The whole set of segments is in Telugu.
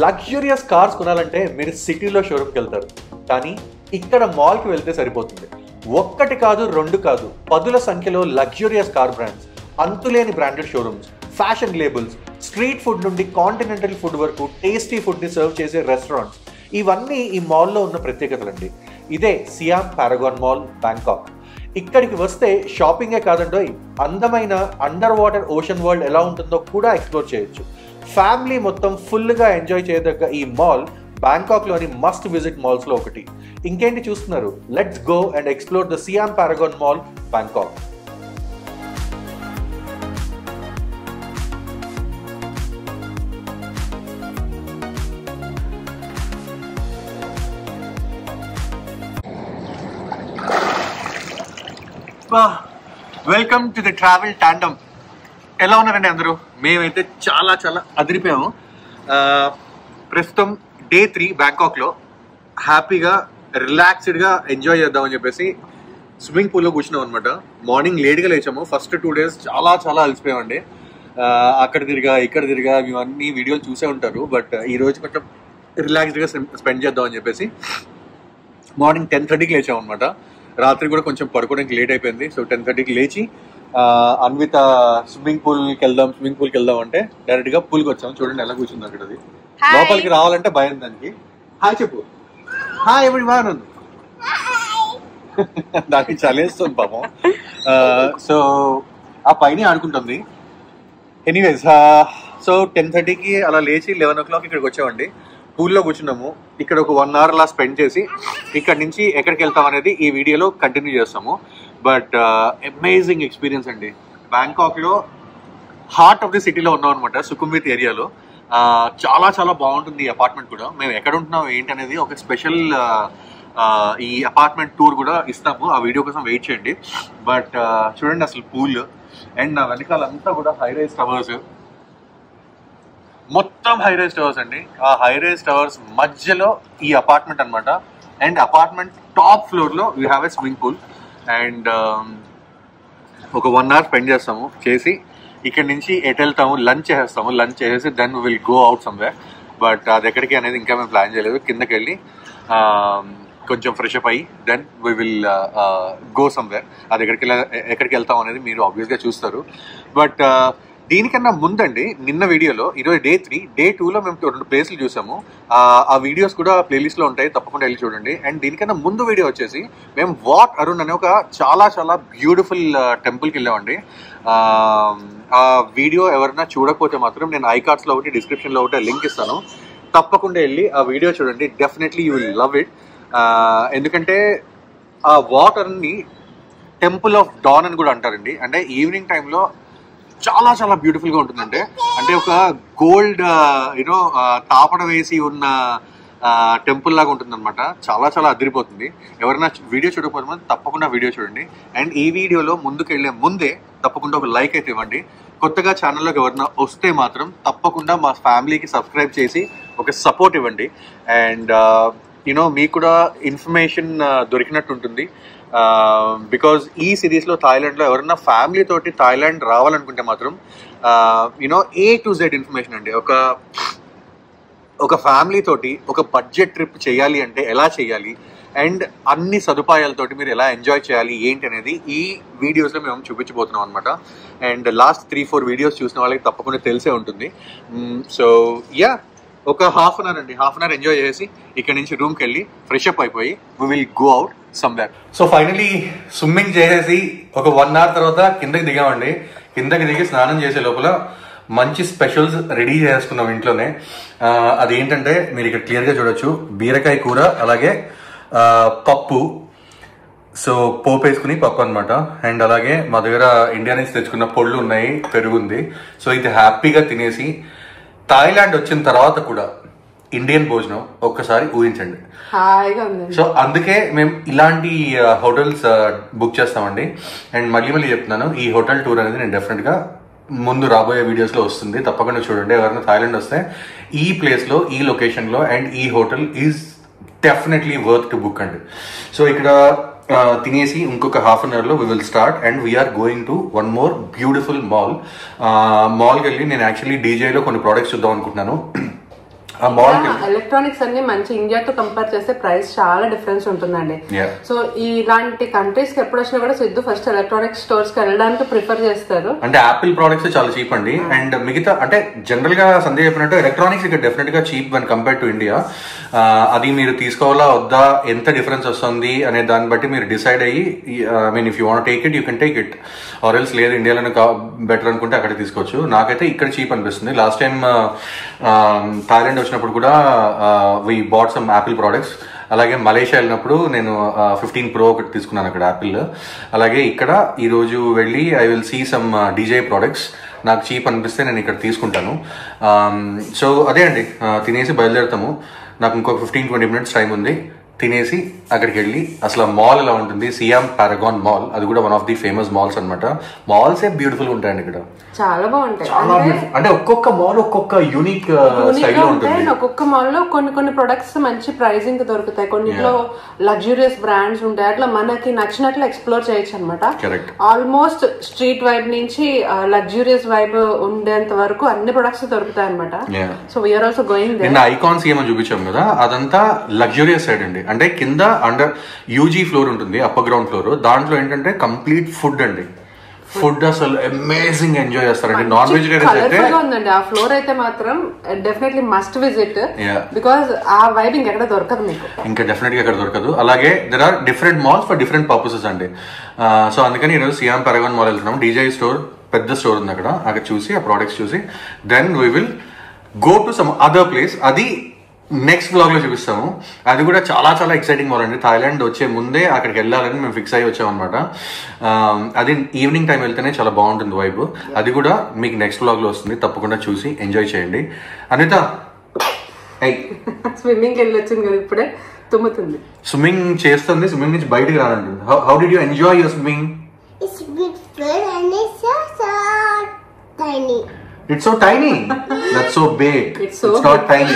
లగ్జూరియస్ కార్స్ కొనాలంటే మీరు సిటీలో షోరూమ్కి వెళ్తారు, కానీ ఇక్కడ మాల్కి వెళ్తే సరిపోతుంది. ఒక్కటి కాదు, రెండు కాదు, పదుల సంఖ్యలో లగ్జూరియస్ కార్ బ్రాండ్స్, అంతులేని branded showrooms, fashion labels, street food నుండి కాంటినెంటల్ ఫుడ్ వరకు టేస్టీ ఫుడ్ని సర్వ్ చేసే రెస్టారెంట్స్, ఇవన్నీ ఈ మాల్లో ఉన్న ప్రత్యేకతలండి. ఇదే సియామ్ పారాగాన్ మాల్ బ్యాంకాక్. ఇక్కడికి వస్తే షాపింగే కాదండోయ్, అందమైన అండర్ వాటర్ ఓషన్ వరల్డ్ ఎలా ఉంటుందో కూడా ఎక్స్ప్లోర్ చేయొచ్చు. ఫ్యామిలీ మొత్తం ఫుల్గా ఎంజాయ్ చేయదగ్గ ఈ మాల్ బ్యాంకాక్లోని మస్ట్ విజిట్ మాల్స్లో ఒకటి. ఇంకేంటి చూస్తున్నారు? Let's go and explore the SIAM Paragon mall Bangkok. Welcome to the travel tandem. ఎలా ఉన్నారండి అందరూ? మేమైతే చాలా చాలా అదిరిపోయాము. ప్రస్తుతం డే 3 బ్యాంకాక్లో హ్యాపీగా రిలాక్స్డ్గా ఎంజాయ్ చేద్దామని చెప్పేసి స్విమ్మింగ్ పూల్లో కూర్చున్నాం అనమాట. మార్నింగ్ లేట్గా లేచాము. ఫస్ట్ 2 days చాలా చాలా అలసిపోయామండి. అక్కడ తిరిగా ఇక్కడ తిరిగా ఇవన్నీ వీడియోలు చూసే ఉంటారు. బట్ ఈరోజు కొంచెం రిలాక్స్డ్గా స్పెండ్ చేద్దామని చెప్పేసి మార్నింగ్ 10:30కి లేచాం అనమాట. రాత్రి కూడా కొంచెం పడుకోవడానికి లేట్ అయిపోయింది. సో 10:30కి లేచి అన్విత స్విమ్మింగ్ పూల్కి వెళ్దాం అంటే డైరెక్ట్గా పూల్కి వచ్చాము. చూడండి ఎలా కూర్చుంది అక్కడ. అది లోపలికి రావాలంటే భయం దానికి. హాయ్ చెప్పు. Hi everyone. దానికి చలేస్తుంది పాపం. సో ఆ పైన ఆడుకుంటుంది. ఎనీవేస్, సో 10:30కి అలా లేచి 11 o'clock ఇక్కడికి వచ్చామండి. పూల్లో కూర్చున్నాము. ఇక్కడ ఒక 1 hour అలా స్పెండ్ చేసి ఇక్కడ నుంచి ఎక్కడికి వెళ్తాం అనేది ఈ వీడియోలో కంటిన్యూ చేస్తాము. బట్ అమేజింగ్ ఎక్స్పీరియన్స్ అండి. బ్యాంకాక్లో హార్ట్ ఆఫ్ ది సిటీలో ఉన్నాం అనమాట, సుఖుంవిత్ ఏరియాలో. చాలా చాలా బాగుంటుంది ఈ అపార్ట్మెంట్ కూడా. మేము ఎక్కడ ఉంటున్నాం ఏంటి అనేది ఒక స్పెషల్ ఈ అపార్ట్మెంట్ టూర్ కూడా ఇస్తాము. ఆ వీడియో కోసం వెయిట్ చేయండి. బట్ చూడండి అసలు పూల్ అండ్ నా వెనకాలంతా కూడా హై రైజ్ టవర్స్, మొత్తం హై రైజ్ టవర్స్ అండి. ఆ హై రైజ్ టవర్స్ మధ్యలో ఈ అపార్ట్మెంట్ అనమాట. అండ్ అపార్ట్మెంట్ టాప్ ఫ్లోర్లో we have a swimming pool. And ఒక 1 hour స్పెండ్ చేస్తాము. చేసి ఇక్కడ నుంచి ఎటు వెళ్తాము, లంచ్ చేసేస్తాము. లంచ్ చేసేసి then we will go out somewhere. But అది ఎక్కడికి అనేది ఇంకా మేము ప్లాన్ చేయలేదు. కిందకి వెళ్ళి కొంచెం ఫ్రెష్ అప్ అయ్యి then we will go somewhere. అది ఎక్కడికి వెళ్తాం అనేది మీరు ఆబ్వియస్గా చూస్తారు. బట్ దీనికన్నా ముందండి, నిన్న వీడియోలో, ఈరోజు డే 3, డే 2లో మేము 2 ప్లేస్లు చూసాము. ఆ వీడియోస్ కూడా ప్లేలిస్ట్లో ఉంటాయి, తప్పకుండా వెళ్ళి చూడండి. అండ్ దీనికన్నా ముందు వీడియో వచ్చేసి మేము వాట్ అరుణ్ అనే ఒక చాలా చాలా బ్యూటిఫుల్ టెంపుల్కి వెళ్ళామండి. ఆ వీడియో ఎవరైనా చూడకపోతే మాత్రం నేను ఐకార్డ్స్లో ఒకటి, డిస్క్రిప్షన్లో ఒకటి లింక్ ఇస్తాను. తప్పకుండా వెళ్ళి ఆ వీడియో చూడండి. Definitely you will love it. ఎందుకంటే ఆ వాట్ అరుణ్ని టెంపుల్ ఆఫ్ డాన్ అని కూడా అంటారండి. అంటే ఈవినింగ్ టైంలో చాలా చాలా బ్యూటిఫుల్గా ఉంటుందంటే, అంటే ఒక గోల్డ్ యూనో తాపడ వేసి ఉన్న టెంపుల్ లాగా ఉంటుంది అనమాట. చాలా చాలా అదిరిపోతుంది. ఎవరైనా వీడియో చూడకపోతే తప్పకుండా వీడియో చూడండి. అండ్ ఈ వీడియోలో ముందుకు వెళ్ళే ముందే తప్పకుండా ఒక లైక్ అయితే ఇవ్వండి. కొత్తగా ఛానల్లోకి ఎవరైనా వస్తే మాత్రం తప్పకుండా మా ఫ్యామిలీకి సబ్స్క్రైబ్ చేసి ఒక సపోర్ట్ ఇవ్వండి. అండ్ యూనో మీకు కూడా ఇన్ఫర్మేషన్ దొరికినట్టు ఉంటుంది. బికాజ్ ఈ సిరీస్లో థాయిలాండ్లో ఎవరైనా ఫ్యామిలీ తోటి థాయిలాండ్ రావాలనుకుంటే మాత్రం you know A to Z information అండి. ఒక ఫ్యామిలీ తోటి ఒక బడ్జెట్ ట్రిప్ చేయాలి అంటే ఎలా చేయాలి, అండ్ అన్ని సదుపాయాలతోటి మీరు ఎలా ఎంజాయ్ చేయాలి ఏంటి అనేది ఈ వీడియోస్లో మేము చూపించబోతున్నాం అనమాట. అండ్ లాస్ట్ 3-4 వీడియోస్ చూసిన వాళ్ళకి తప్పకుండా తెలిసే ఉంటుంది. సో యా, ఒక హాఫ్ అన్ అవర్ ఎంజాయ్ చేసి ఇక్కడ నుంచి రూమ్కి వెళ్ళి ఫ్రెష్ అప్ అయిపోయి we will go out somewhere. So finally swimming చేసేసి ఒక 1 hour తర్వాత కిందకి దిగామండి. కిందకి దిగి స్నానం చేసే లోపల మంచి స్పెషల్స్ రెడీ చేసుకున్నాం ఇంట్లోనే. అదేంటంటే మీరు ఇక్కడ క్లియర్గా చూడొచ్చు, బీరకాయ కూర, అలాగే పప్పు. సో పోపు వేసుకుని పప్పు అనమాట. అండ్ అలాగే మా దగ్గర ఇండియా నుంచి తెచ్చుకున్న పొళ్ళు ఉన్నాయి, పెరుగుంది. సో ఇది హ్యాపీగా తినేసి థాయిలాండ్ వచ్చిన తర్వాత కూడా ఇండియన్ భోజనం ఒక్కసారి ఊహించండి. సో అందుకే మేము ఇలాంటి హోటల్స్ బుక్ చేస్తామండి. అండ్ మళ్ళీ చెప్తున్నాను, ఈ హోటల్ టూర్ అనేది నేను డెఫినెట్గా ముందు రాబోయే వీడియోస్లో వస్తుంది. తప్పకుండా చూడండి. ఎవరైనా థాయిలాండ్ వస్తే ఈ ప్లేస్లో, ఈ లొకేషన్లో అండ్ ఈ hotel is definitely worth to book అండి. సో ఇక్కడ తినేసి ఇంకొక హాఫ్ అన్ అవర్లో we will start and we're going to one more beautiful మాల్కి వెళ్ళి నేను యాక్చువల్లీ డీజేలో కొన్ని ప్రోడక్ట్స్ చూద్దాం అనుకుంటున్నాను. ఎలక్ట్రానిక్స్ అన్ని మంచి ఇండియాతో కంపేర్ చేస్తే ప్రైస్ చాలా డిఫరెన్స్ ఉంటుందండి. సో ఇలాంటి కంట్రీస్ కి ఎప్పుడు వచ్చినా కూడా సిద్ధు ఫస్ట్ ఎలక్ట్రానిక్ స్టోర్స్ కి వెళ్ళడానికి ప్రిఫర్ చేస్తారు. అంటే యాపిల్ ప్రొడక్ట్స్ చాలా చీప్ అండి. అండ్ మిగతా అంటే జనరల్ గా సందేహ్ చెప్పినట్టు ఎలక్ట్రానిక్స్ ఇక్కడ డెఫినెట్ గా cheap one compare to India. అది మీరు తీసుకోవాలా వద్దా, ఎంత డిఫరెన్స్ వస్తుంది అనే దాన్ని బట్టి మీరు డిసైడ్ అయ్యి, I mean if you want take it you can take it, or else లేదు ఇండియాలోనే బెటర్ అనుకుంటే అక్కడ తీసుకోవచ్చు. నాకైతే ఇక్కడ చీప్ అనిపిస్తుంది. లాస్ట్ టైం థాయిలాండ్ వచ్చినప్పుడు కూడా we bought some Apple products. అలాగే మలేషియా వెళ్ళినప్పుడు నేను 15 Pro ఒకటి తీసుకున్నాను అక్కడ యాపిల్. అలాగే ఇక్కడ ఈరోజు వెళ్ళి I will see some DJI products. నాకు చీప్ అనిపిస్తే నేను ఇక్కడ తీసుకుంటాను. సో అదే అండి, తినేసి బయలుదేరుతాము. నాకు ఇంకొక 15-20 minutes టైం ఉంది. తినేసి అక్కడికి వెళ్ళి అసలు మాల్ ఎలా ఉంటుంది, సియాం పారాగాన్ మాల్, అది కూడా one of the famous malls అనమాట. మాల్స్ ఏ బ్యూటిఫుల్ ఉంటాయండి ఇక్కడ, చాలా బాగుంటాయి. అంటే ఒక్కొక్క మాల్ ఒక్కొక్క యూనిక్ స్టైల్ లో ఉంటుంది. ఒక్కొక్క మాల్ లో కొన్ని ప్రొడక్ట్స్ మంచి ప్రైసింగ్ దొరుకుతాయి, కొన్నిట్లో లగ్జూరియస్ బ్రాండ్స్ ఉంటాయి. అట్లా మనకి నచ్చినట్లు ఎక్స్ప్లోర్ చేయొచ్చు అనమాట. ఆల్మోస్ట్ స్ట్రీట్ వైబ్ నుంచి లగ్జూరియస్ వైబ్ ఉండేంత వరకు అన్ని ప్రొడక్ట్స్ దొరుకుతాయి అనమాట. So we're also going there. Icons ఏమని చూపించాం కదా, అదంతా లగ్జూరియస్ సైడ్ అండి. అంటే కింద అండర్ యూజీ ఫ్లోర్ ఉంటుంది, అప్పర్ గ్రౌండ్ ఫ్లోర్. దాంట్లో ఏంటంటే కంప్లీట్ ఫుడ్ అండి. ఫుడ్ అసలు అమేజింగ్ ఎంజాయ్ చేస్తారండి. నాన్ వెజిటేరియన్స్ అయితే ఉందండి ఆ ఫ్లోర్ అయితే మాత్రం డెఫినెట్లీ మస్ట్ విజిట్, బికాజ్ ఆ వైబ్ ఇంకెక్కడ దొరకదు మీకు, ఇంకా డెఫినెట్ గా ఎక్కడ దొరకదు. అలాగే there are different malls for different purposes అండి. సో అందుకని ఈరోజు సియాం పారాగాన్ మాల్ వెళ్తున్నాం. DJI స్టోర్ పెద్ద స్టోర్ ఉంది అక్కడ. అక్కడ చూసి ఆ ప్రోడక్ట్స్ చూసి then we will go to some other place. అది నెక్స్ట్ బ్లాగ్ లో చూపిస్తాము. అది కూడా చాలా చాలా ఎక్సైటింగ్ మాల్ అండి. థాయిలాండ్ వచ్చే ముందే అక్కడికి వెళ్ళాలని మేము ఫిక్స్ అయ్యి వచ్చాం అనమాట. అది ఈవినింగ్ టైం వెళ్తేనే చాలా బాగుంటుంది వైబ్. అది కూడా మీకు నెక్స్ట్ బ్లాగ్ లో వస్తుంది, తప్పకుండా చూసి ఎంజాయ్ చేయండి. అనిత స్విమ్మింగ్ వెళ్ళి వచ్చింది కదా, ఇప్పుడే తుమ్ముతుంది. స్విమ్మింగ్ చేస్తుంది, స్విమ్మింగ్ నుంచి బయటకు రానంటుంది. How did you enjoy your swimming? It's beautiful and it's so tiny. It's so tiny. That's so big. It's so not tiny.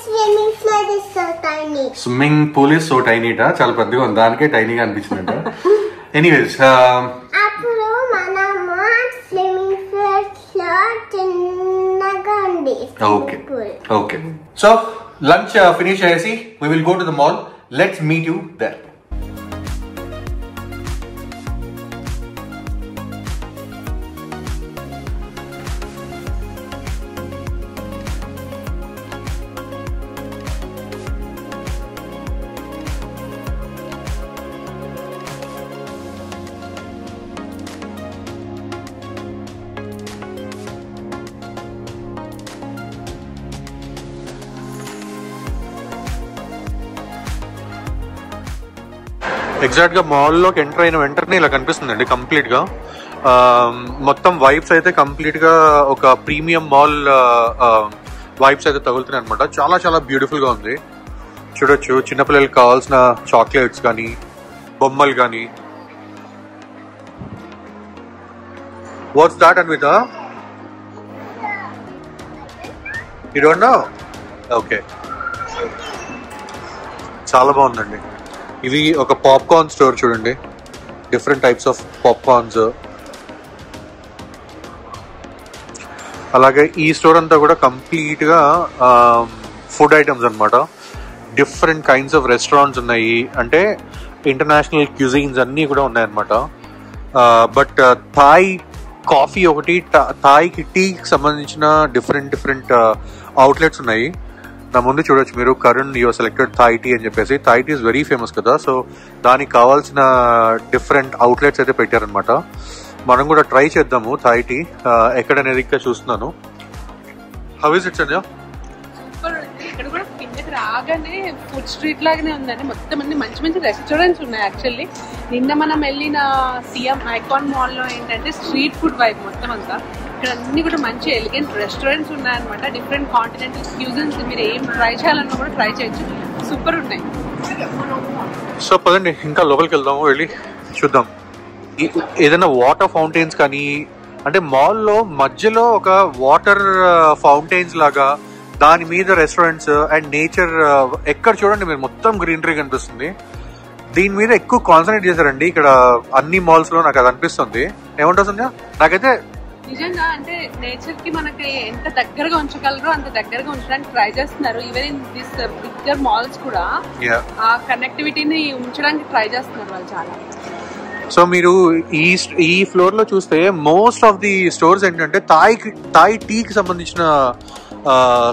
Swimming pool is so tiny. Swimming pool is so tiny ta చాలా పెద్దగా ఉంది, దానికే టైనీగా అనిపించిందంట. ఎనీవేస్ అప్పుడు మనము స్విమ్మింగ్ పూల్ లో చిన్నగా ఉంది. Okay okay. So lunch finish చేసి we will go to the mall. Let's meet you there. Exact గా మాల్లోకి ఎంటర్ అయిన వెంటనే ఇలా కనిపిస్తుందండి కంప్లీట్ గా. మొత్తం వైబ్స్ అయితే కంప్లీట్ గా ఒక ప్రీమియం మాల్ వైబ్స్ అయితే తగులుతున్నాయి అనమాట. చాలా చాలా బ్యూటిఫుల్ గా ఉంది. చూడొచ్చు చిన్నపిల్లలకి కావాల్సిన చాక్లెట్స్ కానీ బొమ్మలు కానీ. What's that Anvitha? You don't know? Okay, చాలా బాగుందండి. ఇవి ఒక పాప్కార్న్ స్టోర్ చూడండి, డిఫరెంట్ టైప్స్ ఆఫ్ పాప్కార్న్స్. అలాగే ఈ స్టోర్ అంతా కూడా కంప్లీట్ గా ఫుడ్ ఐటమ్స్ అనమాట. డిఫరెంట్ కైండ్స్ ఆఫ్ రెస్టారెంట్స్ ఉన్నాయి, అంటే ఇంటర్నేషనల్ క్యూజిన్స్ అన్నీ కూడా ఉన్నాయన్నమాట. బట్ థాయ్ కాఫీ ఒకటి, థాయ్కి టీకి సంబంధించిన డిఫరెంట్ అవుట్లెట్స్ ఉన్నాయి. నా ముందు చూడొచ్చు మీరు, Karun your selected Thai tea అని చెప్పేసి. Thai tea is very famous కదా, సో దానికి కావాల్సిన డిఫరెంట్ అవుట్లెట్స్ అయితే పెట్టారనమాట. మనం కూడా ట్రై చేద్దాము థాయ్ టీ ఎక్కడనేది ఇంకా చూస్తున్నాను. హౌ ఇస్ ఇట్ సంధ్య? ఇక్కడ కూడా కిందకి రాగానే ఫుడ్ స్ట్రీట్ లాగానే ఉందండి. మొత్తం అన్ని మంచి మంచి రెస్టారెంట్స్ ఉన్నాయి. యాక్చువల్లీ నిన్న మనం వెళ్ళిన సిఎం ఐకాన్ మాల్ లో ఏంటంటే స్ట్రీట్ ఫుడ్ వైబ్ మొత్తం అంతా. ఇక్కడ అన్ని కూడా మంచి ఎలిగెంట్ రెస్టారెంట్స్ ఉన్నాయన్నమాట. డిఫరెంట్ కాంటినెంటల్ క్యూజన్స్ మీరు ఏం ట్రై చేయాలన్నా కూడా ట్రై చేయొచ్చు, సూపర్ ఉన్నాయి. సో పదండి ఇంకా లోపలికి వెళ్దాము, వెళ్ళి చూద్దాం. ఏదైనా వాటర్ ఫౌంటైన్స్ కానీ, అంటే మాల్లో మధ్యలో ఒక వాటర్ ఫౌంటైన్స్ లాగా, దాని మీద రెస్టారెంట్స్ అండ్ నేచర్. ఎక్కడ చూడండి మీరు మొత్తం గ్రీనరీ కనిపిస్తుంది. దీని మీద ఎక్కువ కాన్సన్ట్రేట్ చేశారండి ఇక్కడ అన్ని మాల్స్ లో, నాకు అది అనిపిస్తుంది. ఏమంటుంది సంధ్య? నాకైతే నిజంగా అంటే నేచర్ కి మనకి ఎంత దగ్గరగా ఉంచగలరో అంత దగ్గరగా ఉంచడానికి ట్రై చేస్తున్నారు. Even in this bigger malls కూడా ఆ కనెక్టివిటీని ఉంచడానికి ట్రై చేస్తున్నారు వాళ్ళు చాలా. సో మీరు ఈ ఫ్లోర్ లో చూస్తే మోస్ట్ ఆఫ్ ది స్టోర్స్ ఏంటంటే థాయ్ టీకి సంబంధించిన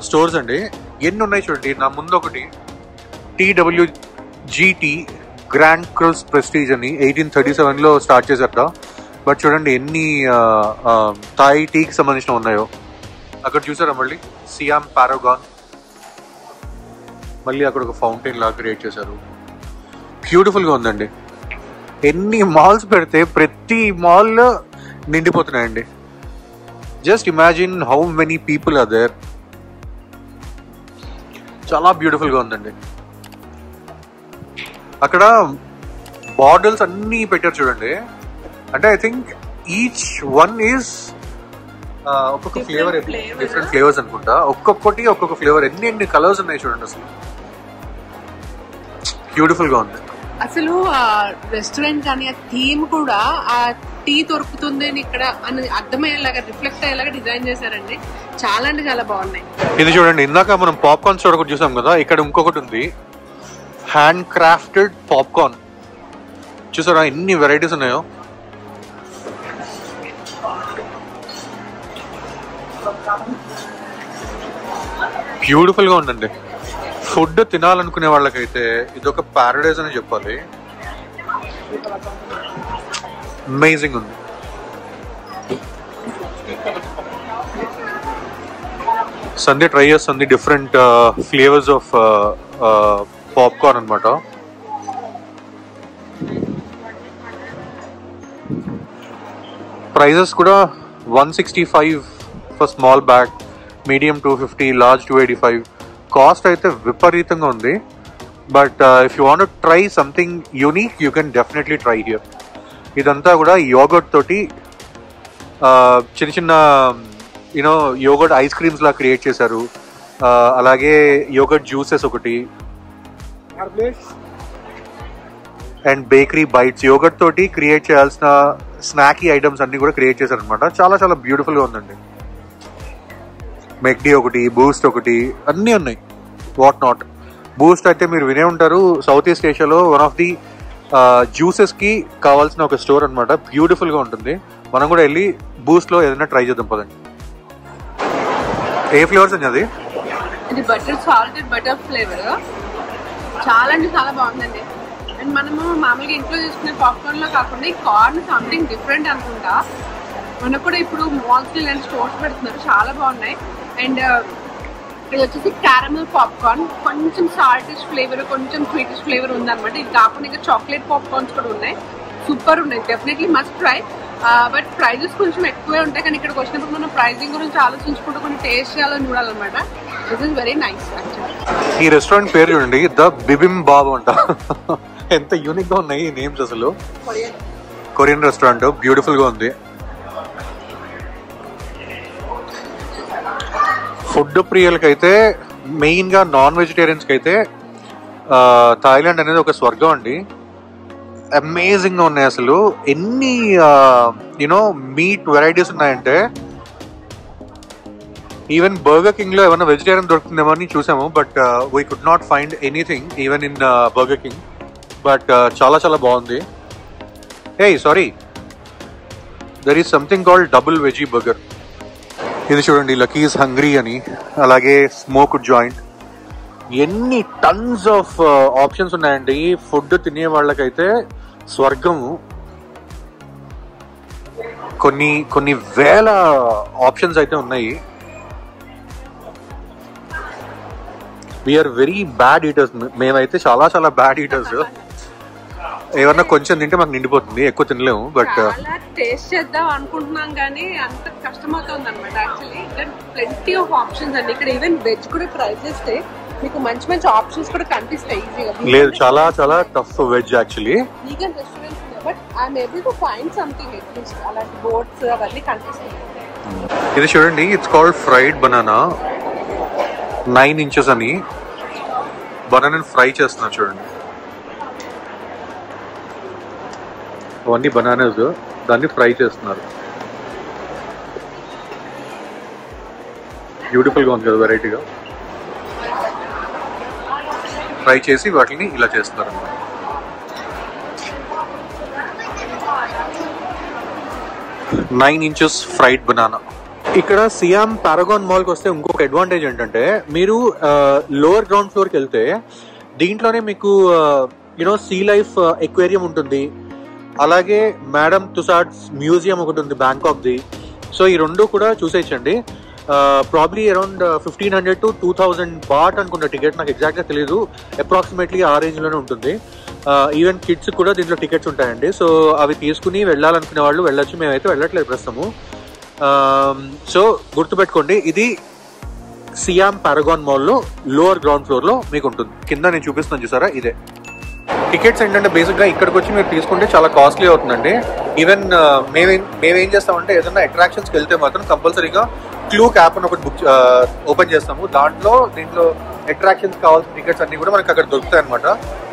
స్టోర్స్ అండి. ఎన్ని ఉన్నాయి చూడండి. నా ముందు ఒకటి TWGT గ్రాండ్ క్రూజ్ ప్రెస్టీజ్ అని 1837లో స్టార్ట్ చేశారట. బట్ చూడండి ఎన్ని థాయ్ టీకి సంబంధించిన ఉన్నాయో. అక్కడ చూసారా మళ్ళీ సియామ్ పారాగాన్, మళ్ళీ అక్కడ ఒక ఫౌంటైన్ లాగా క్రియేట్ చేశారు. బ్యూటిఫుల్ గా ఉందండి. ఎన్ని మాల్స్ పెడితే ప్రతి మాల్లో నిండిపోతున్నాయండి. Just imagine how many people are there. చాలా బ్యూటిఫుల్ గా ఉందండి. అక్కడ బాటిల్స్ అన్ని పెట్టారు చూడండి. అంటే I think each one is ఒక్కొక్క ఫ్లేవర్, డిఫరెంట్ ఫ్లేవర్స్ అనుకుంటా. ఒక్కొక్కటి ఒక్కొక్క ఫ్లేవర్. ఎన్ని కలర్స్ ఉన్నాయి చూడండి. అసలు బ్యూటిఫుల్ గా ఉంది. అసలు ఆ రెస్టారెంట్ కానీ ఆ థీమ్ కూడా ఆ టీ దొరుకుతుంది అని ఇక్కడ అని అర్థమయ్యేలాగా, రిఫ్లెక్ట్ అయ్యేలాగా డిజైన్ చేశారండి. చాలా అంటే చాలా బాగున్నాయి. ఇది చూడండి, ఇందాక మనం పాప్కార్న్ స్టోర్ ఒకటి చూసాం కదా, ఇక్కడ ఇంకొకటి ఉంది. Hand crafted popcorn. చూసారా ఎన్ని వెరైటీస్ ఉన్నాయో. బ్యూటిఫుల్ గా ఉందండి. ఫుడ్ తినాలనుకునే వాళ్ళకైతే ఇదొక ప్యారడైజ్ అని చెప్పాలి. అమేజింగ్ ఉంది. సండే ట్రై చేస్తుంది డిఫరెంట్ ఫ్లేవర్స్ ఆఫ్ పాప్కార్న్ అనమాట. ప్రైజెస్ కూడా 165 for small bag, medium 250, large 285. Cost అయితే విపరీతంగా ఉంది. But if you want try something unique you can definitely try here. ఇదంతా కూడా యోగర్ట్ తోటి చిన్న చిన్న యూనో యోగర్ట్ ఐస్ క్రీమ్స్ లా క్రియేట్ చేశారు. అలాగే యోగర్ట్ జ్యూసెస్ ఒకటి అండ్ బేకరీ బైట్స్. యోగర్ట్ తోటి క్రియేట్ చేయాల్సిన స్నాకీ ఐటమ్స్ అన్ని కూడా క్రియేట్ చేశారు అనమాట. చాలా చాలా బ్యూటిఫుల్ గా ఉందండి. మెక్డీ ఒకటి, బూస్ట్ ఒకటి, అన్నీ ఉన్నాయి. What not. బూస్ట్ అయితే మీరు వినే ఉంటారు, సౌత్ ఈస్ట్ ఏషియాలో వన్ ఆఫ్ ది జ్యూసెస్ కి కావాల్సిన ఒక స్టోర్ అనమాట. బ్యూటిఫుల్ గా ఉంటుంది. మనం కూడా వెళ్ళి బూస్ట్ లో ఏదైనా ట్రై చేద్దాం పదండి. ఏ ఫ్లేవర్స్ అండి అది? ఇది బటర్, సాల్టెడ్ బటర్ ఫ్లేవర్. చాలా అంటే చాలా బాగుందండి. అండ్ మనము మామూలుగా ఇంట్లో చేసుకునే పాప్కార్న్ లో కాకుండా ఈ కార్న్ సంథింగ్ డిఫరెంట్ అనుకుంటా. మనకు కూడా ఇప్పుడు మాల్స్ ఇలాంటి స్టోర్స్ పెడుతున్నారు, చాలా బాగున్నాయి. అండ్ ఇది వచ్చేసి క్యారమెల్ పాప్కార్న్. కొంచెం సాల్టిష్ ఫ్లేవర్, కొంచెం స్వీటిష్ ఫ్లేవర్ ఉందన్నమాట. ఇది కాకుండా ఇంకా చాక్లెట్ పాప్కార్న్స్ కూడా ఉన్నాయి. సూపర్ ఉన్నాయి. Definitely must try. But prices కొంచెం ఎక్కువే ఉంటాయి, కానీ ఇక్కడికి వచ్చినప్పుడు మనం ప్రైజింగ్ గురించి ఆలోచించుకుంటూ కొన్ని టేస్ట్ చేయాలని చూడాలన్నమాట. This is very nice actually. ఈ రెస్టారెంట్ పేరు చూడండి, ద బిబింబాబ్ అంట. ఎంత యూనిక్ గా ఉన్నాయి ఈ నేమ్స్. అసలు కొరియన్ రెస్టారెంట్. బ్యూటిఫుల్ గా ఉంది. ఫుడ్ ప్రియులకైతే, మెయిన్ గా నాన్ వెజిటేరియన్స్ కి అయితే థాయిలాండ్ అనేది ఒక స్వర్గం అండి. అమేజింగ్ గా ఉన్నాయి. అసలు ఎన్ని యూనో మీట్ వెరైటీస్ ఉన్నాయంటే, ఈవెన్ బర్గర్ కింగ్ లో ఏమైనా వెజిటేరియన్ దొరుకుతుందేమో అని చూసాము. But we could not find anything even in Burger King. But చాలా చాలా బాగుంది. Hey sorry, there is something called double veggie burger. ఇది చూడండి, లక్కీస్ హంగ్రీ అని, అలాగే స్మోక్డ్ జాయింట్. ఎన్ని టన్స్ ఆఫ్ ఆప్షన్స్ ఉన్నాయండి. ఫుడ్ తినే వాళ్ళకైతే స్వర్గము. కొన్ని వేల ఆప్షన్స్ అయితే ఉన్నాయి. We're very bad eaters. మేమైతే చాలా చాలా బ్యాడ్ ఈటర్స్. ఏమన్నా కొంచెం తింటే మాకు నిండిపోతుంది, ఎక్కువ తినలేము. బట్ టేస్ట్ చేద్దాం అనుకుంటున్నాం కానీ అంత కష్టమవుతుంది అనమాట. యాక్చువల్లీ ఇక్కడ ప్లెంటీ ఆఫ్ ఆప్షన్స్ అండి. ఇక్కడ ఈవెన్ వెజ్ కూడా ట్రై చేస్తే మీకు మంచి మంచి ఆప్షన్స్ కూడా కనిపిస్తాయి ఈజీగా. లేదు, చాలా చాలా tough veg actually. Vegan restaurants ఉన్నాయి, but I'm able to find something at least. అలాంటి బోర్డ్స్ అవన్నీ కనిపిస్తాయి. ఇది చూడండి, it's called fried banana. 9 inches అని బనానాని ఫ్రై చేస్తున్నారు చూడండి. అవన్నీ బనానాస్, దాన్ని ఫ్రై చేస్తున్నారు. బ్యూటిఫుల్గా ఉంది కదా, వెరైటీగా ఫ్రై చేసి వాటిని ఇలా చేస్తారు అన్నమాట. Nine inches fried banana. ఇక్కడ సియామ్ పారాగాన్ మాల్కి వస్తే ఇంకొక అడ్వాంటేజ్ ఏంటంటే, మీరు లోవర్ గ్రౌండ్ ఫ్లోర్కి వెళ్తే దీంట్లోనే మీకు సీ లైఫ్ ఎక్వేరియం ఉంటుంది, అలాగే మేడం తుసాడ్స్ మ్యూజియం ఒకటి ఉంది బ్యాంకాక్ది. సో ఈ రెండు కూడా చూసేయచ్చండి. ప్రాబ్లీ అరౌండ్ 1500 to 2000 బాట్ అనుకుంటా టికెట్, నాకు ఎగ్జాక్ట్గా తెలియదు, అప్రాక్సిమేట్లీ ఆ రేంజ్లోనే ఉంటుంది. ఈవెన్ కిడ్స్ కూడా దీంట్లో టికెట్స్ ఉంటాయండి. సో అవి తీసుకుని వెళ్ళాలనుకునే వాళ్ళు వెళ్ళొచ్చు, మేమైతే వెళ్ళట్లేదు ప్రస్తుతము. సో గుర్తుపెట్టుకోండి, ఇది సియామ్ పారాగాన్ మాల్లో లోవర్ గ్రౌండ్ ఫ్లోర్లో మీకు ఉంటుంది. కింద నేను చూపిస్తున్నాను చూసారా, ఇదే. టికెట్స్ ఏంటంటే బేసిక్గా ఇక్కడికి వచ్చి మీరు తీసుకుంటే చాలా కాస్ట్లీ అవుతుందండి. ఈవెన్ మేమేం చేస్తామంటే ఏదైనా అట్రాక్షన్స్కి వెళ్తే మాత్రం కంపల్సరీగా క్లూక్ యాప్ అని ఒకటి ఓపెన్ చేస్తాము. దీంట్లో అట్రాక్షన్స్ కావాల్సిన టికెట్స్ అన్ని కూడా మనకి అక్కడ దొరుకుతాయి అనమాట.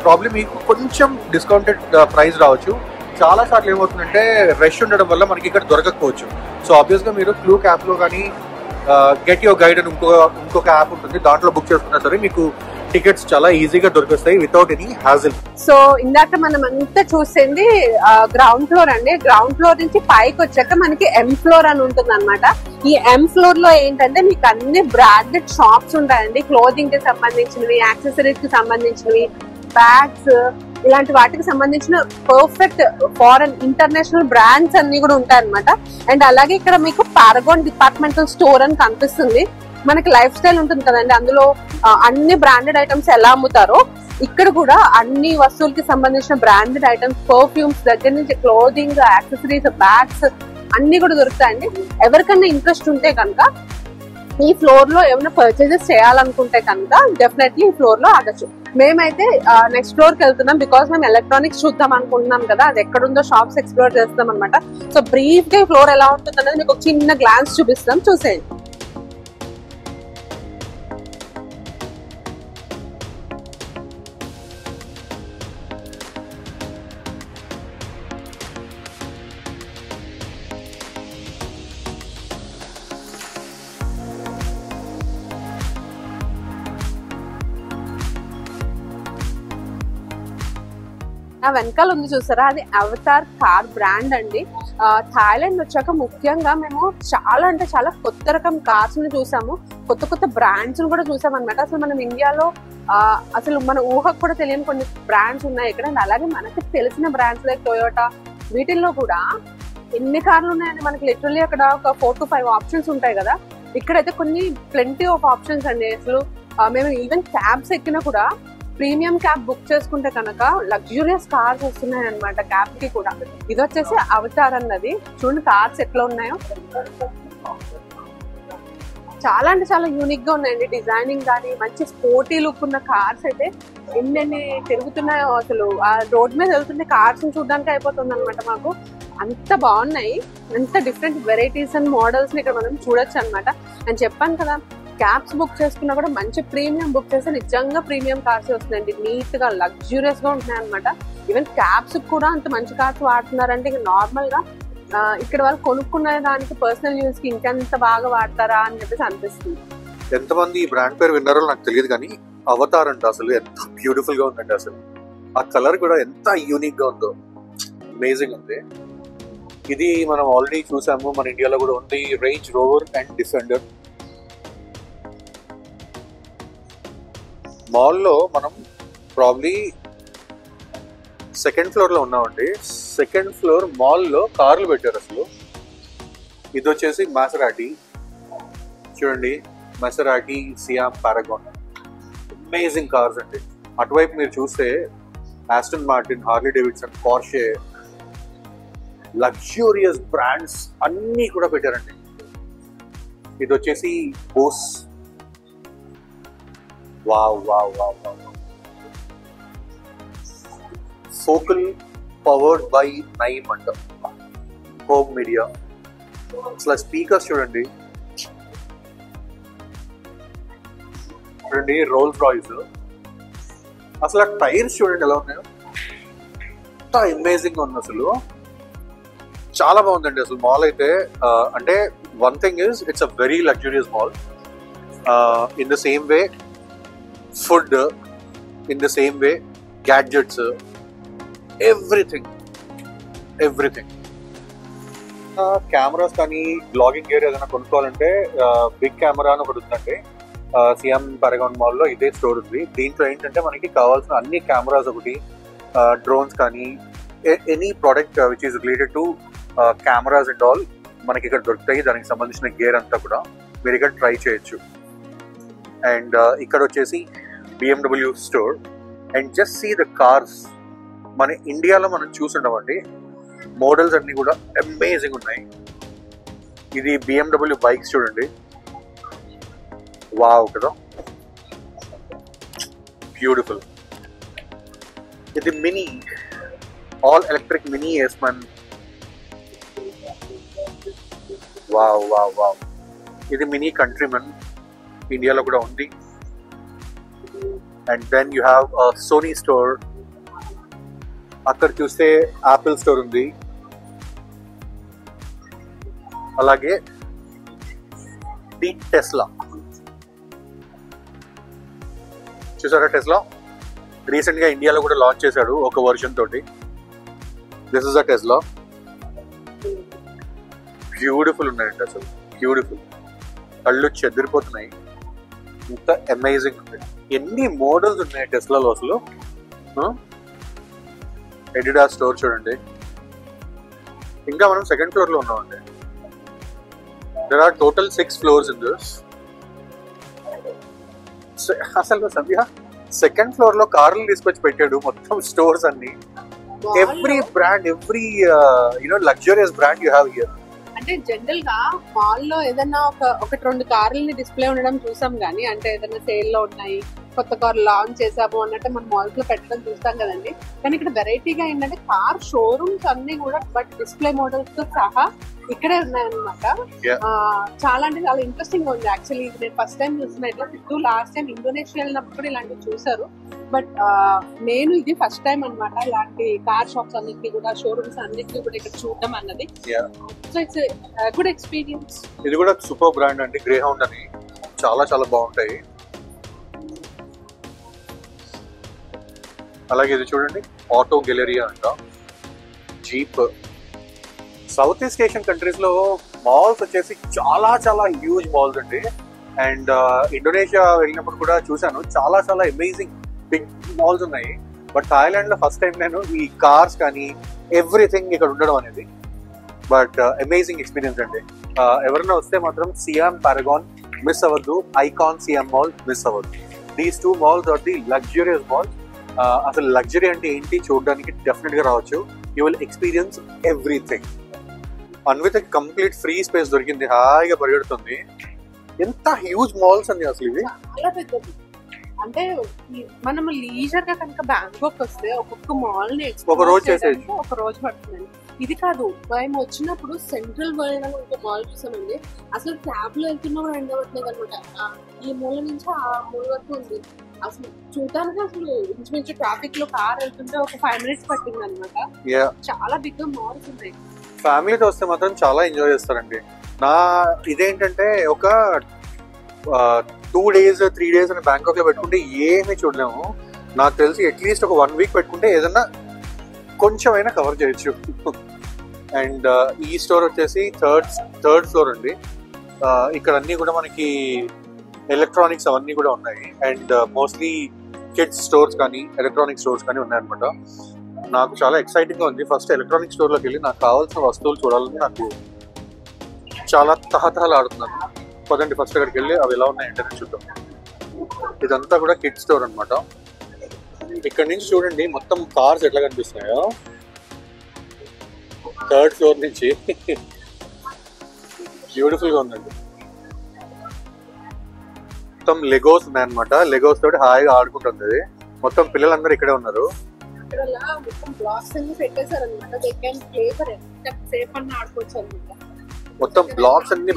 ప్రాబ్లమ్ మీకు కొంచెం డిస్కౌంటెడ్ ప్రైస్ రావచ్చు. చాలా సార్లు ఏమవుతుందంటే రష్ ఉండడం వల్ల మనకి ఇక్కడ దొరకకపోవచ్చు. సో ఆబ్వియస్గా మీరు క్లూక్ యాప్లో కానీ గెట్ యువర్ గైడ్ అని ఇంకొక యాప్ ఉంటుంది, దాంట్లో బుక్ చేసుకున్నా సరే మీకు టికెట్స్ చాలా ఈజీగా దొరికిస్తాయి వితౌట్ ఎనీ హ్యాజిల్. సో ఇందాక మనం అంతా చూసింది గ్రౌండ్ ఫ్లోర్ అండి. గ్రౌండ్ ఫ్లోర్ నుంచి పైకి వచ్చాక మనకి ఎం ఫ్లోర్ అని ఉంటుంది అనమాట. ఈ ఎం ఫ్లోర్ లో ఏంటంటే మీకు అన్ని బ్రాండెడ్ షాప్స్ ఉంటాయండి. క్లోదింగ్ కి సంబంధించినవి, యాక్సెసరీస్ కి సంబంధించినవి, బ్యాగ్స్, ఇలాంటి వాటికి సంబంధించిన పర్ఫెక్ట్ ఫారెన్ ఇంటర్నేషనల్ బ్రాండ్స్ అన్ని కూడా ఉంటాయి అనమాట. అండ్ అలాగే ఇక్కడ మీకు పారాగాన్ డిపార్ట్మెంటల్ స్టోర్ అని కనిపిస్తుంది. మనకి లైఫ్ స్టైల్ ఉంటుంది కదండి, అందులో అన్ని బ్రాండెడ్ ఐటమ్స్ ఎలా అమ్ముతారో ఇక్కడ కూడా అన్ని వస్తువులకి సంబంధించిన బ్రాండెడ్ ఐటమ్స్, పర్ఫ్యూమ్స్ దగ్గర నుంచి క్లోదింగ్, యాక్సెసరీస్, బ్యాగ్స్ అన్ని కూడా దొరుకుతాయండి. ఎవరికన్నా ఇంట్రెస్ట్ ఉంటే కనుక ఈ ఫ్లోర్ లో ఏమైనా పర్చేజెస్ చేయాలనుకుంటే కనుక డెఫినెట్లీ ఈ ఫ్లోర్ లో ఆగచ్చు. మేమైతే నెక్స్ట్ ఫ్లోర్ కి వెళ్తున్నాం, బికాస్ మేము ఎలక్ట్రానిక్స్ చూద్దాం అనుకుంటున్నాం కదా, అది ఎక్కడుందో షాప్స్ ఎక్స్ప్లోర్ చేస్తాం అనమాట. సో బ్రీఫ్ గా ఈ ఫ్లోర్ ఎలా ఉంటుంది అనేది మీకు ఒక చిన్న గ్లాన్స్ చూపిస్తాం, చూసేయండి. నా వెనకాల ఉంది చూసారా, అది అవతార్ కార్ బ్రాండ్ అండి. థాయిలాండ్ వచ్చాక ముఖ్యంగా మేము చాలా అంటే చాలా కొత్త రకం కార్స్ ని చూసాము, కొత్త కొత్త బ్రాండ్స్ ని కూడా చూసాం అనమాట. అసలు మనం ఇండియాలో అసలు మన ఊహకు కూడా తెలియని కొన్ని బ్రాండ్స్ ఉన్నాయి ఇక్కడ. అలాగే మనకి తెలిసిన బ్రాండ్స్ లైక్ టొయోటా, వీటిల్లో కూడా ఎన్ని కార్లు ఉన్నాయండి మనకి. లిటరల్లీ అక్కడ ఒక 4 to 5 ఆప్షన్స్ ఉంటాయి కదా, ఇక్కడైతే కొన్ని ప్లెంటీ ఆఫ్ ఆప్షన్స్ అండి. అసలు మేము ఈవెన్ క్యాబ్స్ ఎక్కినా కూడా ప్రీమియం క్యాబ్ బుక్ చేసుకుంటే కనుక లగ్జూరియస్ కార్స్ వస్తున్నాయి అనమాట క్యాబ్ కి కూడా. ఇది వచ్చేసి అవతార్ అన్నది. చూడండి కార్స్ ఎట్లా ఉన్నాయో, చాలా అంటే చాలా యూనిక్ గా ఉన్నాయండి. డిజైనింగ్ కానీ మంచి స్పోర్టీ లుక్ ఉన్న కార్స్ అయితే ఎన్ని తిరుగుతున్నాయో. అసలు ఆ రోడ్ మీద వెళ్తుంటే కార్స్ చూడడానికి అయిపోతుంది అనమాట మాకు. అంత బాగున్నాయి, అంత డిఫరెంట్ వెరైటీస్ అండ్ మోడల్స్ ని ఇక్కడ మనం చూడొచ్చు అనమాట. అని చెప్పాను కదా, క్యాబ్స్ బుక్ చేసుకున్నా కూడా మంచి ప్రీమియం బుక్ చేస్తే నిజంగా ప్రీమియం కార్స్ వస్తున్నాయండి. నీట్ గా లగ్జూరియస్ గా ఉంటున్నాయి అనమాట. ఈవెన్ క్యాబ్స్ కూడా అంత మంచి కార్స్ వాడుతున్నారంటే ఇక నార్మల్ గా ఇక్కడ వాళ్ళు కొనుక్కునే దానికి పర్సనల్ యూస్ కి ఇంకెంత బాగా వాడతారా అని చెప్పేసి అనిపిస్తుంది. ఎంతమంది ఈ బ్రాండ్ పేరు విన్నారో నాకు తెలియదు కానీ అవతార్ అంట అసలు ఎంత బ్యూటిఫుల్ గా ఉందండి. అసలు ఆ కలర్ కూడా ఎంత యూనిక్ గా ఉందో, అమేజింగ్ ఉంది. ఇది మనం ఆల్రెడీ చూసాము, మన ఇండియాలో కూడా ఉంది, రేంజ్ రోవర్ అండ్ డిఫెండర్. మాల్లో మనం ప్రాబ్లీ సెకండ్ ఫ్లోర్ లో ఉన్నామండి. సెకండ్ ఫ్లోర్ మాల్లో కార్లు పెట్టారు అసలు. ఇది వచ్చేసి మాసరాటి, చూడండి Maserati Siam Paragon, amazing cars అండి. అటువైపు మీరు చూస్తే Aston Martin, Harley Davidson, Porsche, luxurious brands అన్నీ కూడా పెట్టారండి. ఇది వచ్చేసి Bose, wow wow wow wow. Focal powered by Naim అంట, హోమ్ మీడియా. అసలు స్పీకర్స్ చూడండి, చూడండి రోల్స్ రాయ్స్. అసలు టైర్స్ చూడండి ఎలా ఉన్నాయో, ఎంత అమేజింగ్ ఉంది అసలు. చాలా బాగుందండి అసలు మాల్ అయితే. అంటే one thing is it's a very luxurious mall. In the same way food, in the same way gadgets, everything. Cameras కానీ బ్లాగింగ్ గేర్ ఏదైనా కొనుక్కోవాలంటే బిగ్ కెమెరా అని ఒకటి ఉందండి. సిఎం పారగాన్ మాల్లో ఇదే స్టోర్ ఉంది. దీంట్లో ఏంటంటే మనకి కావాల్సిన అన్ని కెమెరాస్, ఒకటి డ్రోన్స్ కానీ any product which is related to cameras and all మనకి ఇక్కడ దొరుకుతాయి. దానికి సంబంధించిన గేర్ అంతా కూడా మీరు ఇక్కడ ట్రై చేయొచ్చు. అండ్ ఇక్కడ వచ్చేసి BMW store. And just see the cars. మన ఇండియాలో మనం చూసుండమండి, మోడల్స్ అన్ని కూడా అమేజింగ్ ఉన్నాయి. ఇది BMW బైక్స్ చూడండి, వావ్ కదా, బ్యూటిఫుల్. ఇది Mini, all electric Mini Aceman, wow wow wow. ఇది మినీ కంట్రీమన్, ఇండియాలో కూడా ఉంది. And then you have Sony store. అక్కడ చూస్తే యాపిల్ స్టోర్ ఉంది. అలాగే ది టెస్లా చూసారా, టెస్లా రీసెంట్ గా ఇండియాలో కూడా లాంచ్ చేశాడు ఒక వర్షన్ తోటి. This is a Tesla. Beautiful ఉన్నాయండి, అసలు బ్యూటిఫుల్, కళ్ళు చెదిరిపోతున్నాయి, ఇంత అమేజింగ్ ఉంది. ఎన్ని మోడల్స్ ఉన్నాయి టెస్లాలో అసలు. ఎడిడాస్ స్టోర్ చూడండి. ఇంకా మనం సెకండ్ ఫ్లోర్ లో ఉన్నామండి. There are total 6 floors in this. అసలు సభ్య సెకండ్ ఫ్లోర్ లో కార్లు తీసుకొచ్చి పెట్టాడు, మొత్తం స్టోర్స్ అన్ని. Every brand, every luxurious brand you have here. అంటే జనరల్ గా మాల్ లో ఏదైనా ఒకటి 2 కార్లని డిస్ప్లే ఉండడం చూసాం గానీ, అంటే ఏదైనా సేల్ లో ఉన్నాయి, కొత్త కార్ లాంచ్ చేసాము అన్నట్టు మనం మాల్స్ లో పెట్టడం చూస్తాం కదండి. కానీ ఇక్కడ వెరైటీగా ఏంటంటే కార్ షోరూమ్స్ అన్ని కూడా బట్ డిస్ప్లే మోడల్స్ తో సహా ఇక్కడే ఉన్నాయన్నమాట. చాలా అంటే చాలా ఇంట్రెస్టింగ్ గా ఉంది యాక్చువల్లీ. నేను ఫస్ట్ టైం చూస్తున్నా ఇట్లా. సిద్ధు లాస్ట్ టైం ఇండోనేషియా వెళ్ళినప్పుడు కూడా ఇలాంటివి చూసారు, బట్ నేను ఇది ఫస్ట్ టైం అనమాట ఇలాంటి కార్ షాప్స్ అన్నిటికీ కూడా, షోరూమ్స్ అన్నిటికీ కూడా ఇక్కడ చూడడం అన్నది. So it's good experience. ఇది కూడా సూపర్ బ్రాండ్ అండి, గ్రే హౌండ్ అని. చాలా చాలా బాగుంటాయి. అలాగే ఇది చూడండి, ఆటో గెలరియా అంట, jeep. South east Asian countries లో మాల్స్ వచ్చేసి చాలా చాలా హ్యూజ్ మాల్స్ అండి. అండ్ ఇండోనేషియా వెళ్ళినప్పుడు కూడా చూసాను, చాలా చాలా అమేజింగ్ బిగ్ మాల్స్ ఉన్నాయి. బట్ థాయిలాండ్ లో ఫస్ట్ టైం నేను ఈ కార్స్ కానీ ఎవ్రీథింగ్ ఇక్కడ ఉండడం అనేది. బట్ అమేజింగ్ ఎక్స్పీరియన్స్ అండి. ఎవరైనా వస్తే మాత్రం సిఎం పారగాన్ మిస్ అవ్వద్దు, ఐకాన్ సిఎం మాల్ మిస్ అవ్వద్దు. These 2 malls are the luxurious malls. అసలు లగ్జరీ అంటే ఏంటి చూడడానికి డెఫినెట్ గా రావచ్చు. You will experience everything. Anvith complete free space దొరికింది, హాయిగా పరిగెడుతుంది. ఎంత హ్యూజ్ మాల్స్ అండి అసలు ఇవి, చాలా పెద్దది. అంటే మనం లీజర్ గా కనుక బ్యాంకాక్ వస్తే ఒక్కొక్క మాల్ ని ఒక రోజు చేసేది, ఒక రోజు పడుతుందండి. ఇది కాదు, మేము వచ్చినప్పుడు సెంట్రల్ వరల్డ్ అని ఒక మాల్ చూసామండి. అసలు క్యాబ్ లో వెళ్తున్నా కూడా ఎండ పట్టలేదు అనమాట. ఈ మూల నుంచి ఆ మూల వరకు ఉంది. అసలు చూడటానికి అసలు ఇంచుమించు ట్రాఫిక్ లో కార్ వెళ్తుంటే ఒక 5 minutes పట్టింది అనమాట. చాలా బిగ్ మాల్స్ ఉన్నాయి. ఫ్యామిలీతో వస్తే మాత్రం చాలా ఎంజాయ్ చేస్తారండి. నా ఇదేంటంటే ఒక 2 days 3 days అని బ్యాంకాక్ లో పెట్టుకుంటే ఏమీ చూడలేము. నాకు తెలిసి అట్లీస్ట్ ఒక 1 week పెట్టుకుంటే ఏదన్నా కొంచెం అయినా కవర్ చేయొచ్చు. అండ్ ఈ స్టోర్ వచ్చేసి థర్డ్ ఫ్లోర్ అండి. ఇక్కడ అన్ని కూడా మనకి ఎలక్ట్రానిక్స్ అవన్నీ కూడా ఉన్నాయి. అండ్ మోస్ట్లీ కిడ్స్ స్టోర్స్ కానీ ఎలక్ట్రానిక్ స్టోర్స్ కానీ ఉన్నాయన్నమాట. నాకు చాలా ఎక్సైటింగ్ గా ఉంది. ఫస్ట్ ఎలక్ట్రానిక్ స్టోర్ లోకి వెళ్ళి నాకు కావాల్సిన వస్తువులు చూడాలని నాకు చాలా తహతహలాడుతున్నాను. పదండి ఫస్ట్ అక్కడికి వెళ్ళి అవి ఎలా ఉన్నాయి ఇంటర్నెట్ చూద్దాం. ఇదంతా కూడా కిడ్స్ స్టోర్ అనమాట. ఇక్కడ నుంచి చూడండి మొత్తం కార్స్ ఎట్లా కనిపిస్తున్నాయో. 3rd floor నుంచి బ్యూటిఫుల్ గా ఉందండి. మొత్తం లెగోస్ ఉన్నాయన్నమాట. లెగోస్ తోటి హాయిగా ఆడుకుంటుంది. మొత్తం పిల్లలందరూ ఇక్కడే ఉన్నారు. మొత్తం బ్లాక్స్ అన్ని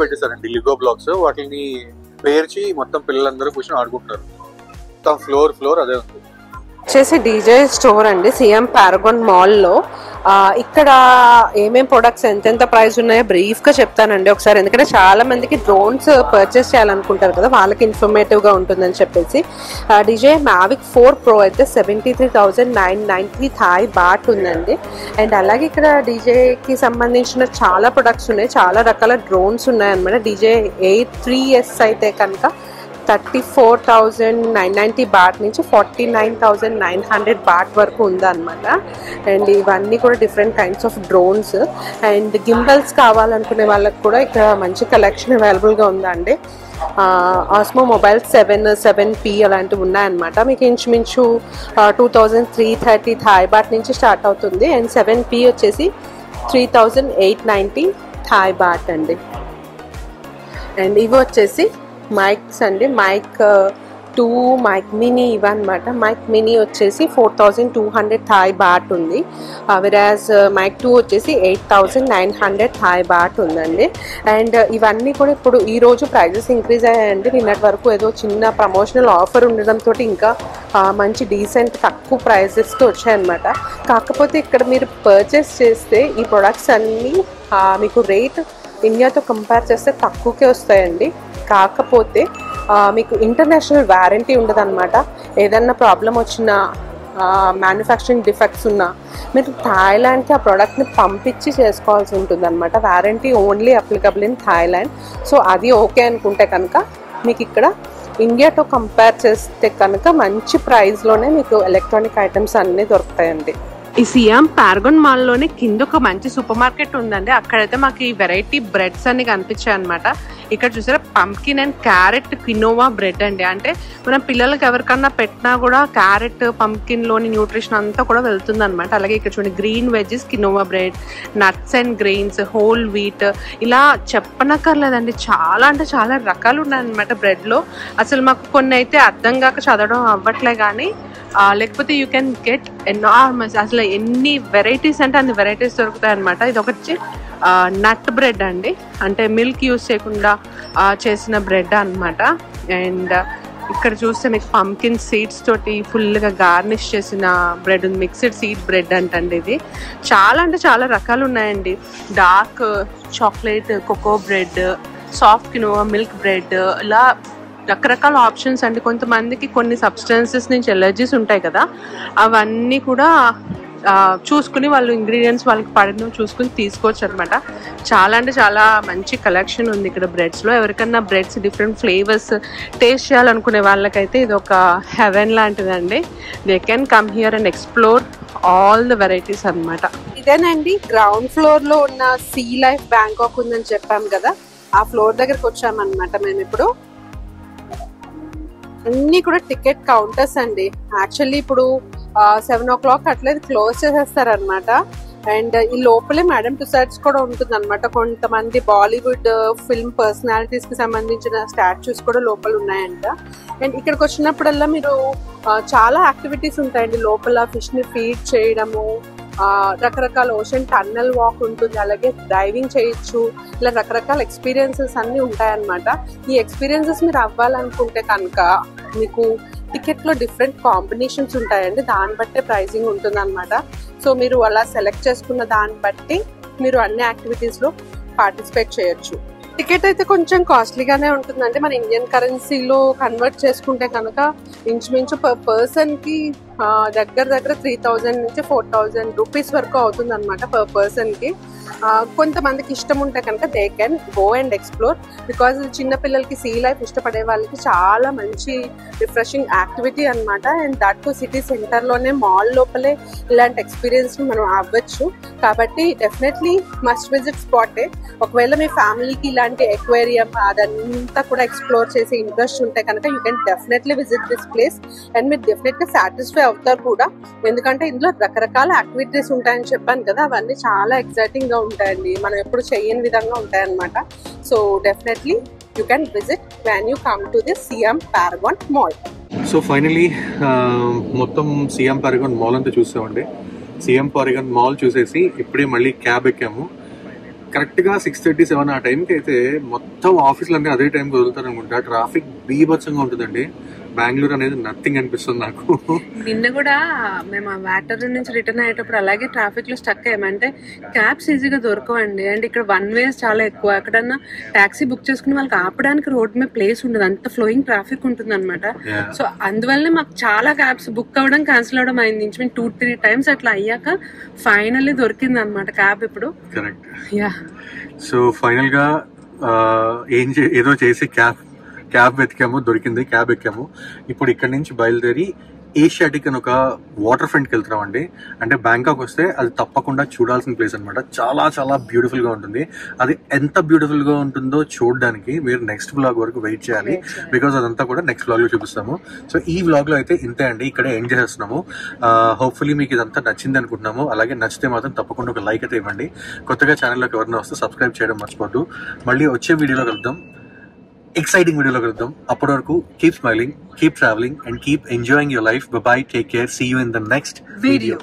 పెట్టేశారండి, లిగో బ్లాక్స్. వాటిని పేర్చి మొత్తం పిల్లలందరూ కూర్చొని ఆడుకుంటున్నారు. మొత్తం ఫ్లోర్ అదే ఉంది. వచ్చేసి డీజే స్టోర్ అండి సిఎం పారగాన్ మాల్ లో. ఇక్కడ ఏమేం ప్రొడక్ట్స్ ఎంతెంత ప్రైస్ ఉన్నాయో బ్రీఫ్గా చెప్తానండి ఒకసారి, ఎందుకంటే చాలా మందికి డ్రోన్స్ పర్చేస్ చేయాలనుకుంటారు కదా, వాళ్ళకి ఇన్ఫర్మేటివ్గా ఉంటుందని చెప్పేసి. DJI Mavic 4 Pro అయితే 73,990 థాయ్ బాట్ ఉందండి. అండ్ అలాగే ఇక్కడ DJIకి సంబంధించిన చాలా ప్రొడక్ట్స్ ఉన్నాయి, చాలా రకాల డ్రోన్స్ ఉన్నాయన్నమాట. DJI Air 3S అయితే కనుక 34,990 బాట్ నుంచి 49,900 బాట్ వరకు ఉందన్నమాట. అండ్ ఇవన్నీ కూడా different kinds of drones. And gimbals కావాలనుకునే వాళ్ళకి కూడా ఇక్కడ మంచి కలెక్షన్ అవైలబుల్గా ఉందండి. ఆస్మో మొబైల్ 7P అలాంటివి ఉన్నాయన్నమాట. మీకు ఇంచుమించు 2,330 థాయ్ బాట్ నుంచి స్టార్ట్ అవుతుంది. అండ్ 7P వచ్చేసి 3,890 థాయ్ బాట్ అండి. అండ్ ఇవి వచ్చేసి మైక్స్ అండి, మైక్ 2, మైక్ మినీ ఇవన్నమాట. మైక్ మినీ వచ్చేసి 4,200 థాయ్ బాట్ ఉంది. వెరాజ్ మైక్ 2 వచ్చేసి 8,900 థాయ్ బాట్ ఉందండి. అండ్ ఇవన్నీ కూడా ఇప్పుడు ఈరోజు ప్రైజెస్ ఇంక్రీజ్ అయ్యాయండి. నిన్నటి వరకు ఏదో చిన్న ప్రమోషనల్ ఆఫర్ ఉండడంతో ఇంకా మంచి డీసెంట్ తక్కువ ప్రైజెస్కి వచ్చాయన్నమాట. కాకపోతే ఇక్కడ మీరు పర్చేస్ చేస్తే ఈ ప్రొడక్ట్స్ అన్నీ మీకు రేట్ ఇండియాతో కంపేర్ చేస్తే తక్కువకే వస్తాయండి. కాకపోతే మీకు ఇంటర్నేషనల్ వారంటీ ఉండదు అనమాట. ఏదన్నా ప్రాబ్లం వచ్చినా, మ్యానుఫ్యాక్చరింగ్ డిఫెక్ట్స్ ఉన్నా మీరు థాయిలాండ్కి ఆ ప్రోడక్ట్ని పంపించి చేసుకోవాల్సి ఉంటుంది అనమాట. Warranty only applicable in Thailand. So అది ఓకే అనుకుంటే కనుక మీకు ఇక్కడ ఇండియాతో కంపేర్ చేస్తే కనుక మంచి ప్రైస్లోనే మీకు ఎలక్ట్రానిక్ ఐటమ్స్ అన్నీ దొరుకుతాయండి. ఈ సియామ్ పారగాన్ మాల్లోనే కింద ఒక మంచి సూపర్ మార్కెట్ ఉందండి. అక్కడైతే మాకు ఈ వెరైటీ బ్రెడ్స్ అన్ని కనిపించాయి అనమాట. ఇక్కడ చూసారా pumpkin and carrot quinoa bread అండి. అంటే మనం పిల్లలకి ఎవరికన్నా పెట్టినా కూడా క్యారెట్ పంకిన్ లోని న్యూట్రిషన్ అంతా కూడా వెళ్తుంది అనమాట. అలాగే ఇక్కడ చూడండి green veggies quinoa bread, nuts and grains, whole wheat, ఇలా చెప్పనక్కర్లేదండి. చాలా అంటే చాలా రకాలు ఉన్నాయన్నమాట బ్రెడ్లో. అసలు మాకు కొన్ని అయితే అర్థం కాక చదవడం అవ్వట్లే, కానీ లేకపోతే యూ కెన్ గెట్ ఎనార్మస్, అసలు ఎన్ని వెరైటీస్ అంటే అన్ని వెరైటీస్ దొరుకుతాయి అనమాట. ఇది ఒకటి నట్ బ్రెడ్ అండి, అంటే మిల్క్ యూస్ చేయకుండా చేసిన బ్రెడ్ అనమాట. అండ్ ఇక్కడ చూస్తే మీకు పంకిన్ సీడ్స్ తోటి ఫుల్గా గార్నిష్ చేసిన బ్రెడ్ ఉంది. మిక్స్డ్ సీడ్ బ్రెడ్ అంటండి. ఇది చాలా అంటే చాలా రకాలు ఉన్నాయండి. Dark chocolate cocoa bread, soft quinoa milk bread, ఇలా రకరకాల ఆప్షన్స్ అండి. కొంతమందికి కొన్ని సబ్స్టెన్సెస్ నుంచి ఎలర్జీస్ ఉంటాయి కదా, అవన్నీ కూడా చూసుకుని వాళ్ళు ఇంగ్రీడియంట్స్ వాళ్ళకి పడిన చూసుకుని తీసుకోవచ్చు అనమాట. చాలా అంటే చాలా మంచి కలెక్షన్ ఉంది ఇక్కడ బ్రెడ్స్లో. ఎవరికన్నా బ్రెడ్స్ డిఫరెంట్ ఫ్లేవర్స్ టేస్ట్ చేయాలనుకునే వాళ్ళకైతే ఇది ఒక హెవెన్ లాంటిదండి. They can come here and explore all the varieties అనమాట. ఇదేనండి గ్రౌండ్ ఫ్లోర్లో ఉన్న సీ లైఫ్ బ్యాంకాక్ ఉందని చెప్పాం కదా, ఆ ఫ్లోర్ దగ్గరకు వచ్చామన్నమాట మేము ఇప్పుడు. అన్ని కూడా టికెట్ కౌంటర్స్ అండి. యాక్చువల్లీ ఇప్పుడు 7 o'clock అట్లా క్లోజ్ చేసేస్తారనమాట. అండ్ ఈ లోపలే మేడం టుసైడ్స్ కూడా ఉంటుంది అనమాట. కొంతమంది బాలీవుడ్ ఫిల్మ్ పర్సనాలిటీస్ కి సంబంధించిన స్టాచ్యూస్ కూడా లోపల ఉన్నాయంట. అండ్ ఇక్కడికి వచ్చినప్పుడల్లా మీరు చాలా యాక్టివిటీస్ ఉంటాయండి లోపల. ఫిష్ ని ఫీడ్ చేయడము, రకరకాల ఓషన్ టన్నల్ వాక్ ఉంటుంది, అలాగే డైవింగ్ చేయొచ్చు, ఇలా రకరకాల ఎక్స్పీరియన్సెస్ అన్ని ఉంటాయన్నమాట. ఈ ఎక్స్పీరియన్సెస్ మీరు అవ్వాలనుకుంటే కనుక మీకు టికెట్లో డిఫరెంట్ కాంబినేషన్స్ ఉంటాయండి. దాన్ని బట్టే ప్రైజింగ్ ఉంటుంది అనమాట. సో మీరు అలా సెలెక్ట్ చేసుకున్న దాన్ని బట్టి మీరు అన్ని యాక్టివిటీస్లో పార్టిసిపేట్ చేయొచ్చు. టికెట్ అయితే కొంచెం కాస్ట్లీగానే ఉంటుందండి. మన ఇండియన్ కరెన్సీలో కన్వర్ట్ చేసుకుంటే కనుక ఇంచుమించు పర్ పర్సన్కి దగ్గర 3,000 నుంచి 4,000 రూపీస్ వరకు అవుతుంది అనమాట పర్ పర్సన్కి. కొంతమందికి ఇష్టం ఉంటే కనుక they can go and explore, because చిన్నపిల్లలకి సీ లైఫ్ ఇష్టపడే వాళ్ళకి చాలా మంచి రిఫ్రెషింగ్ యాక్టివిటీ అనమాట. అండ్ దట్ టు సిటీ సెంటర్లోనే మాల్ లోపలే ఇలాంటి ఎక్స్పీరియన్స్ మనం అవ్వచ్చు. కాబట్టి డెఫినెట్లీ మస్ట్ విజిట్ స్పాటే. ఒకవేళ మీ ఫ్యామిలీకి ఇలాంటి ఎక్వేరియం అదంతా కూడా ఎక్స్ప్లోర్ చేసే ఇంట్రెస్ట్ ఉంటే కనుక you can definitely visit this place. And మీరు డెఫినెట్గా సాటిస్ఫై అవుతారు కూడా, ఎందుకంటే ఇందులో రకరకాల యాక్టివిటీస్ ఉంటాయని చెప్పాను కదా, అవన్నీ చాలా ఎక్సైటింగ్గా ఉంటాయండి. మనం ఎప్పుడు చేయని విధంగా ఉంటాయన్నమాట. So definitely you can visit when you come to this SIAM Paragon mall. So finally మొత్తం సియామ్ పారగాన్ మాల్ అంతా చూసామండి. సియామ్ పారగాన్ మాల్ చూసేసి ఇప్పుడే మళ్ళీ క్యాబ్ ఎక్కాము. కరెక్ట్గా 6:37 ఆ టైంకి అయితే మొత్తం ఆఫీసులు అన్నీ అదే టైంకి వదులుతారు అనుకుంటా. ట్రాఫిక్ బీభత్సంగా ఉంటుందండి. బెంగళూరు అనేది నథింగ్ అనిపిస్తుంది నాకు. నిన్న కూడా మేము ఆ వాటర్ నుంచి రిటర్న్ అయ్యేటప్పుడు అలాగే ట్రాఫిక్ లో స్టక్ అయ్యామంటే క్యాబ్స్ ఈజీగా దొరకవండి. అండ్ ఇక్కడ వన్ వేస్ చాలా ఎక్కువ. ఎక్కడన్నా టాక్సీ బుక్ చేసుకుని వాళ్ళకి ఆపడానికి రోడ్ మీద ప్లేస్ ఉండదు, అంత ఫ్లోయింగ్ ట్రాఫిక్ ఉంటుంది అనమాట. సో అందువల్లనే మాకు చాలా క్యాబ్స్ బుక్ అవ్వడం క్యాన్సిల్ అవ్వడం అయింది. ఇంచుమించు 2-3 times అట్లా అయ్యాక ఫైనల్లీ దొరికింది అనమాట క్యాబ్ ఇప్పుడు. కరెక్ట్. యా, సో ఫైనల్ గా ఏదో చేసి క్యాబ్ వెతికాము, దొరికింది, క్యాబ్ ఎక్కాము. ఇప్పుడు ఇక్కడ నుంచి బయలుదేరి ఏషియాటిక్ అని ఒక వాటర్ ఫ్రంట్కి వెళ్తున్నాం అండి. అంటే బ్యాంకాక్ వస్తే అది తప్పకుండా చూడాల్సిన ప్లేస్ అనమాట. చాలా చాలా బ్యూటిఫుల్ గా ఉంటుంది. అది ఎంత బ్యూటిఫుల్ గా ఉంటుందో చూడడానికి మీరు నెక్స్ట్ వ్లాగ్ వరకు వెయిట్ చేయాలి, బికాస్ అదంతా కూడా నెక్స్ట్ వ్లాగ్ లో చూపిస్తాము. సో ఈ వ్లాగ్ లో అయితే ఇంతే అండి, ఇక్కడే ఎండ్ చేస్తున్నాము. హోప్ఫుల్లీ మీకు ఇదంతా నచ్చింది అనుకుంటున్నాము. అలాగే నచ్చితే మాత్రం తప్పకుండా ఒక లైక్ అయితే ఇవ్వండి. కొత్తగా ఛానల్లోకి ఎవరైనా వస్తే సబ్స్క్రైబ్ చేయడం మర్చిపోద్దు. మళ్ళీ వచ్చే వీడియోలో కలుద్దాం, exciting video lo kaluddam. Appadi varaku keep smiling, keep traveling and keep enjoying your life. Bye bye, take care, see you in the next video.